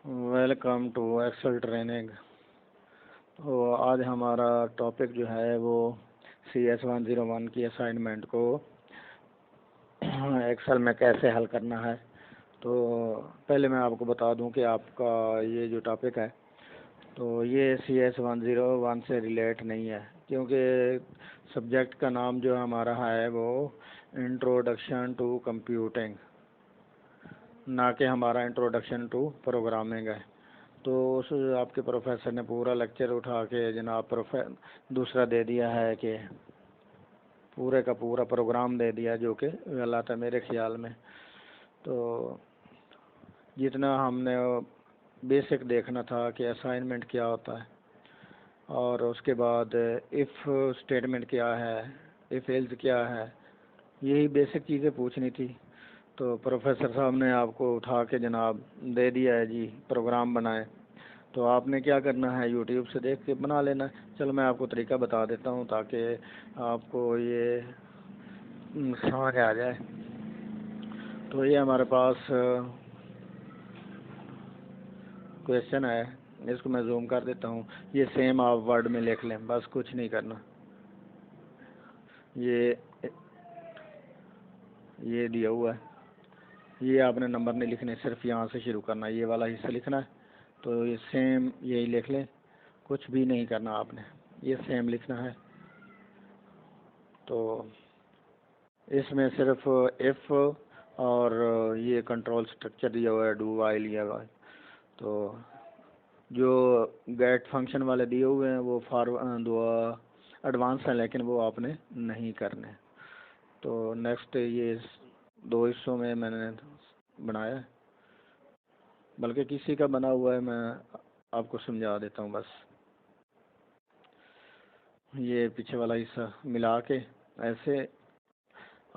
Welcome to Excel training. तो आज हमारा टॉपिक जो है वो CS101 की असाइनमेंट को एक्सेल में कैसे हल करना है। तो पहले मैं आपको बता दूं कि आपका ये जो टॉपिक है तो ये CS101 से रिलेट नहीं है, क्योंकि सब्जेक्ट का नाम जो हमारा है वो इंट्रोडक्शन टू कंप्यूटिंग, ना कि हमारा इंट्रोडक्शन टू प्रोग्रामिंग है। तो उस आपके प्रोफेसर ने पूरा लेक्चर उठा के जनाब दूसरा दे दिया है कि पूरे का पूरा प्रोग्राम दे दिया, जो कि गलत है मेरे ख्याल में। तो जितना हमने बेसिक देखना था कि असाइनमेंट क्या होता है और उसके बाद इफ़ स्टेटमेंट क्या है, इफ़ एल्स क्या है, यही बेसिक चीज़ें पूछनी थी। तो प्रोफेसर साहब ने आपको उठा के जनाब दे दिया है जी प्रोग्राम बनाए। तो आपने क्या करना है, यूट्यूब से देख के बना लेना। चलो मैं आपको तरीका बता देता हूँ ताकि आपको ये समझ आ जाए। तो ये हमारे पास क्वेश्चन है, इसको मैं जूम कर देता हूँ। ये सेम आप वर्ड में लिख लें, बस कुछ नहीं करना। ये दिया हुआ है, ये आपने नंबर नहीं लिखने, सिर्फ यहाँ से शुरू करना, ये वाला हिस्सा लिखना है। तो ये सेम यही लिख लें, कुछ भी नहीं करना आपने, ये सेम लिखना है। तो इसमें सिर्फ इफ़ और ये कंट्रोल स्ट्रक्चर दिया हुआ है, डू वाइल लिया हुआ है। तो जो गेट फंक्शन वाले दिए हुए हैं वो दो एडवांस हैं, लेकिन वो आपने नहीं करने। तो नेक्स्ट ये दो हिस्सों में मैंने बनाया है, बल्कि किसी का बना हुआ है, मैं आपको समझा देता हूँ। बस ये पीछे वाला हिस्सा मिला के ऐसे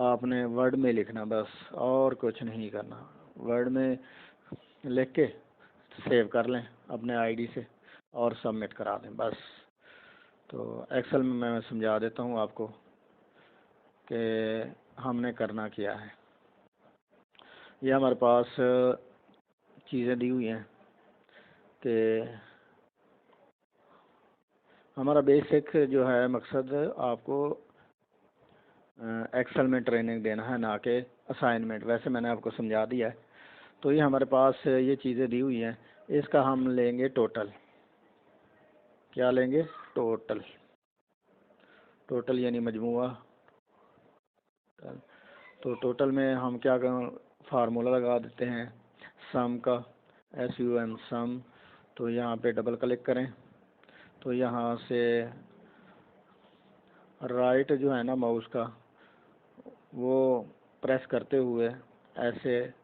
आपने वर्ड में लिखना, बस और कुछ नहीं करना। वर्ड में लिख के सेव कर लें अपने आईडी से और सबमिट करा दें बस। तो एक्सेल में मैं समझा देता हूँ आपको कि हमने करना क्या है। ये हमारे पास चीज़ें दी हुई हैं कि हमारा बेसिक जो है मकसद आपको एक्सेल में ट्रेनिंग देना है, ना कि असाइनमेंट। वैसे मैंने आपको समझा दिया है। तो ये हमारे पास ये चीज़ें दी हुई हैं, इसका हम लेंगे टोटल। क्या लेंगे? टोटल। टोटल यानी मजमुआ। तो टोटल में हम क्या फार्मूला लगा देते हैं सम का, SUM सम। तो यहाँ पे डबल क्लिक करें, तो यहाँ से राइट जो है ना माउस का, वो प्रेस करते हुए ऐसे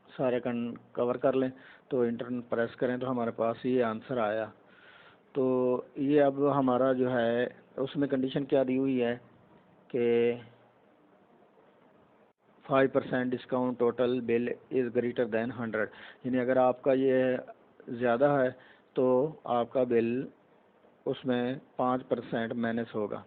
सारे कवर कर लें। तो इंटर प्रेस करें तो हमारे पास ये आंसर आया। तो ये अब हमारा जो है उसमें कंडीशन क्या दी हुई है कि 5% discount total bill is greater than 100। यानी अगर आपका ये ज़्यादा है तो आपका बिल उसमें 5% माइनस होगा।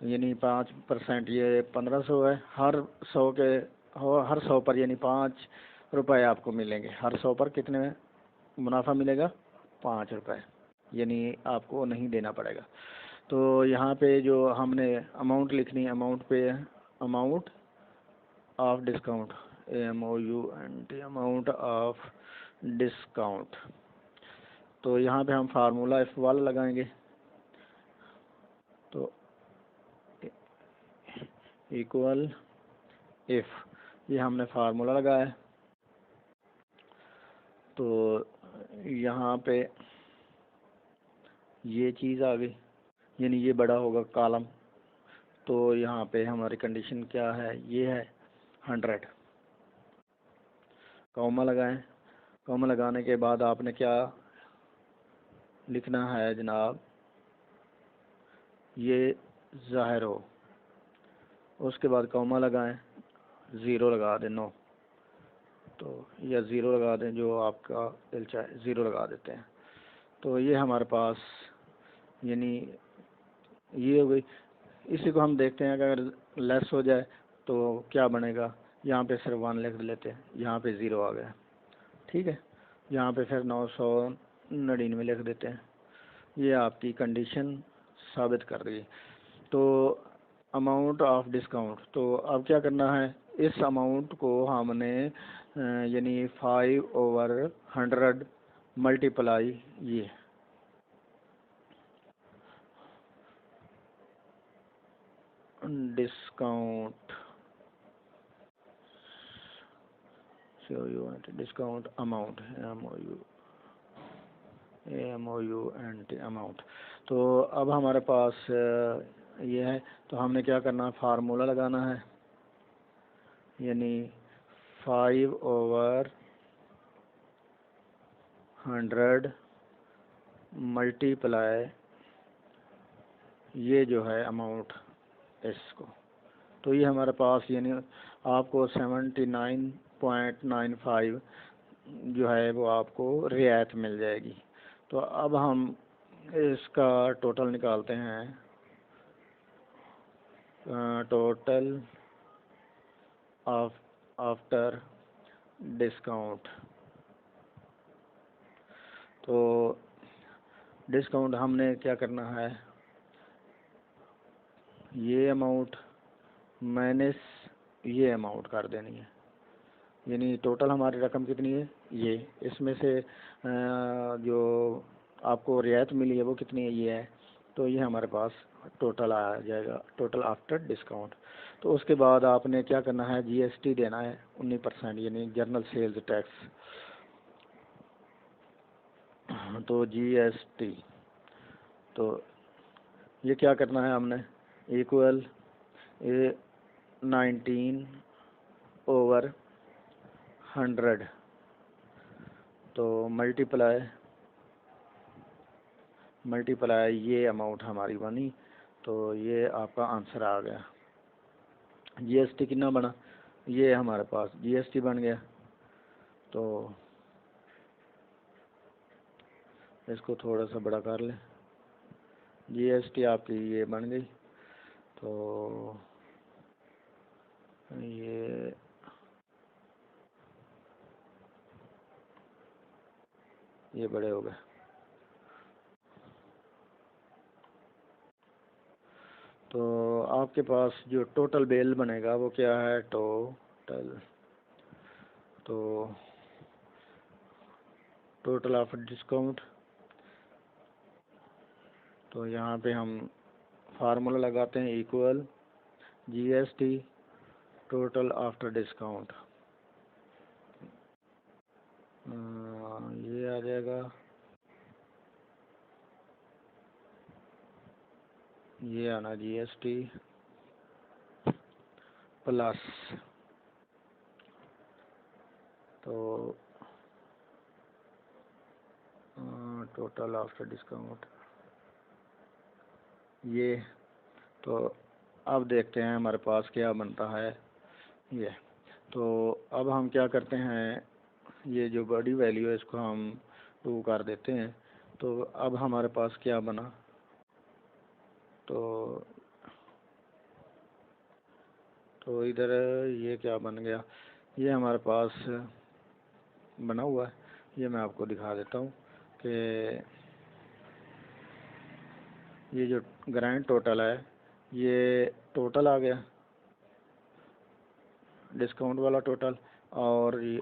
यानी 5%, ये 1500 है। हर 100 पर यानी 5 रुपये आपको मिलेंगे। हर 100 पर कितने मुनाफा मिलेगा? 5 रुपये, यानी आपको नहीं देना पड़ेगा। तो यहाँ पे जो हमने अमाउंट लिखनी है, अमाउंट पे amount of discount, AMOUNT, amount of discount. तो यहाँ पे हम फार्मूला इफ वाला लगाएंगे। तो इक्वल इफ, ये हमने फार्मूला लगाया है। तो यहाँ पे ये चीज़ आ गई, यानी ये बड़ा होगा कॉलम। तो यहाँ पे हमारी कंडीशन क्या है? ये है 100। कॉमा लगाएं। कॉमा लगाने के बाद आपने क्या लिखना है जनाब, ये ज़ाहिर हो। उसके बाद कॉमा लगाएं, ज़ीरो लगा दें, नो। तो या ज़ीरो लगा दें, जो आपका दिल चाहे, ज़ीरो लगा देते हैं। तो ये हमारे पास यानी ये हो गई। इसी को हम देखते हैं कि अगर लेस हो जाए तो क्या बनेगा। यहाँ पे सिर्फ 1 लिख लेते हैं, यहाँ पे 0 आ गया, ठीक है। यहाँ पे फिर 999 लिख देते हैं। ये आपकी कंडीशन साबित कर रही है। तो अमाउंट ऑफ डिस्काउंट, तो अब क्या करना है, इस अमाउंट को हमने यानी 5/100 मल्टीप्लाई ये discount, so you want discount amount, amount amount। तो अब हमारे पास ये है, तो हमने क्या करना है, फार्मूला लगाना है, यानी 5/100 मल्टीप्लाई ये जो है अमाउंट इसको, तो ये हमारे पास यानी आपको 79.95 जो है वो आपको रियायत मिल जाएगी। तो अब हम इसका टोटल निकालते हैं, टोटल आफ्टर डिस्काउंट। तो डिस्काउंट हमने क्या करना है, ये अमाउंट माइनस ये अमाउंट कर देनी है, यानी टोटल हमारी रकम कितनी है, ये इसमें से जो आपको रियायत मिली है वो कितनी है, ये है। तो ये हमारे पास टोटल आ जाएगा, टोटल आफ्टर डिस्काउंट। तो उसके बाद आपने क्या करना है, जीएसटी देना है 19%, यानी जनरल सेल्स टैक्स। तो जीएसटी, तो ये क्या करना है हमने, इक्वल 19/100, तो मल्टीप्लाई ये अमाउंट हमारी बनी। तो ये आपका आंसर आ गया। जीएसटी कितना बना, ये हमारे पास जीएसटी बन गया। तो इसको थोड़ा सा बड़ा कर लें, जीएसटी आपकी ये बन गई। तो ये बड़े हो गए। तो आपके पास जो टोटल बिल बनेगा वो क्या है, टोटल आफ्टर डिस्काउंट। तो यहाँ पे हम फार्मूला लगाते हैं, equal GST total after discount, ये आ जाएगा, ये आना जीएसटी प्लस, तो टोटल आफ्टर डिस्काउंट ये। तो अब देखते हैं हमारे पास क्या बनता है ये। तो अब हम क्या करते हैं, ये जो बड़ी वैल्यू है इसको हम 2 कर देते हैं। तो अब हमारे पास क्या बना, तो इधर ये क्या बन गया, ये हमारे पास बना हुआ है, ये मैं आपको दिखा देता हूँ कि ये जो ग्रैंड टोटल है ये टोटल आ गया, डिस्काउंट वाला टोटल। और ये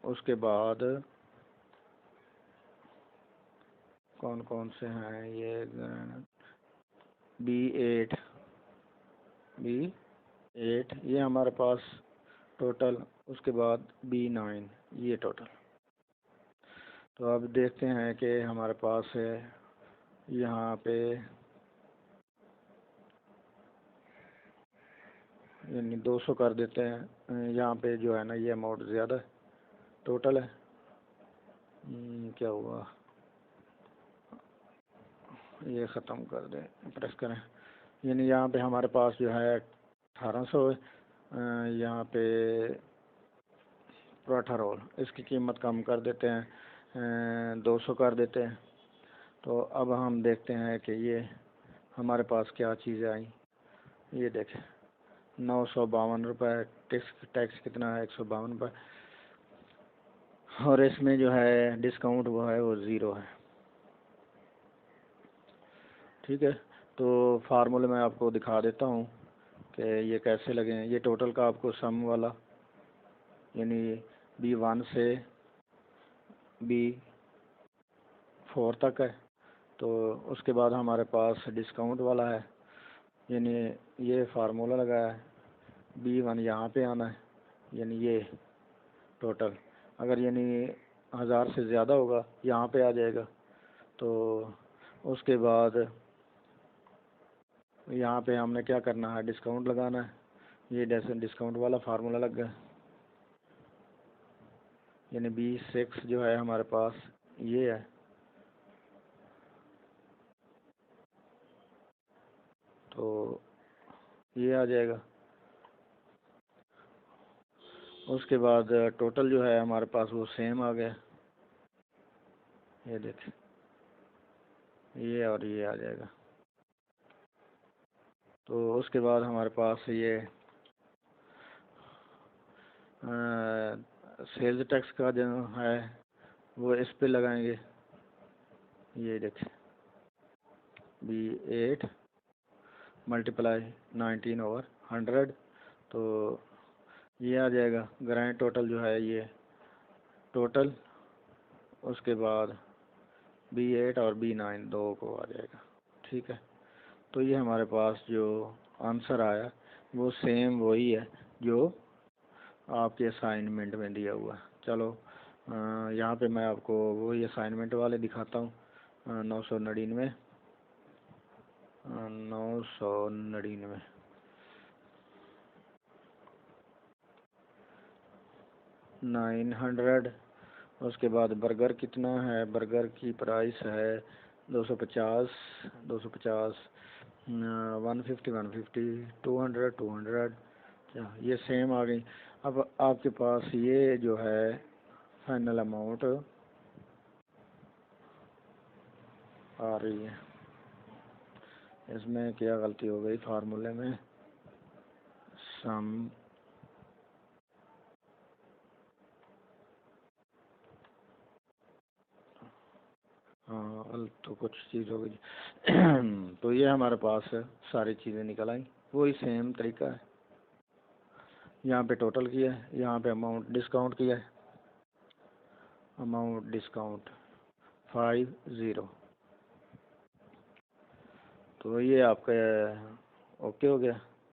उसके बाद कौन कौन से हैं, ये B8 ये हमारे पास टोटल, उसके बाद B9 ये टोटल। तो अब देखते हैं कि हमारे पास है यहाँ पे यानी 200 कर देते हैं, यहाँ पे जो है ना ये अमाउंट ज़्यादा टोटल है। क्या हुआ, ये ख़त्म कर दें, प्रेस करें, यानी यहाँ पे हमारे पास जो है 1800 है, यहाँ पे पराठा रोल इसकी कीमत कम कर देते हैं, 200 कर देते हैं। तो अब हम देखते हैं कि ये हमारे पास क्या चीज़ें आई, ये देखें 952 रुपये टैक्स टैक्स कितना है 152 पर, और इसमें जो है डिस्काउंट वो है वो 0 है। ठीक है, तो फार्मूले मैं आपको दिखा देता हूँ कि ये कैसे लगे हैं। ये टोटल का आपको सम वाला यानी B1 से B4 तक है, तो उसके बाद हमारे पास डिस्काउंट वाला है, यानी ये फार्मूला लगाया है, B1 यहाँ पे आना है, यानी ये टोटल अगर यानी 1000 से ज़्यादा होगा यहाँ पे आ जाएगा। तो उसके बाद यहाँ पे हमने क्या करना है, डिस्काउंट लगाना है। ये डिस्काउंट वाला फार्मूला लग गया, यानी B6 जो है हमारे पास ये है, तो ये आ जाएगा। उसके बाद टोटल जो है हमारे पास वो सेम आ गया, ये देखें, ये और ये आ जाएगा। तो उसके बाद हमारे पास ये सेल्स टैक्स का जो है वो इस पे लगाएंगे, ये देखें B8 मल्टीप्लाई 19/100, तो ये आ जाएगा ग्रैंड टोटल जो है ये टोटल। उसके बाद B8 और B9 दो को आ जाएगा। ठीक है, तो ये हमारे पास जो आंसर आया वो सेम वही है जो आपके असाइनमेंट में दिया हुआ है। चलो यहाँ पे मैं आपको वही असाइनमेंट वाले दिखाता हूँ। 999 900। उसके बाद बर्गर कितना है, बर्गर की प्राइस है 250 250, 150 150, 200 200। ये सेम आ गई। अब आपके पास ये जो है फाइनल अमाउंट आ रही है। इसमें क्या गलती हो गई फार्मूले में, सम हाँ तो कुछ चीज़ हो गई। तो ये हमारे पास सारी चीज़ें निकल आई, वही सेम तरीका है। यहाँ पे टोटल किया है, यहाँ पे अमाउंट डिस्काउंट किया है, अमाउंट डिस्काउंट 50। तो ये आपका ओके हो गया।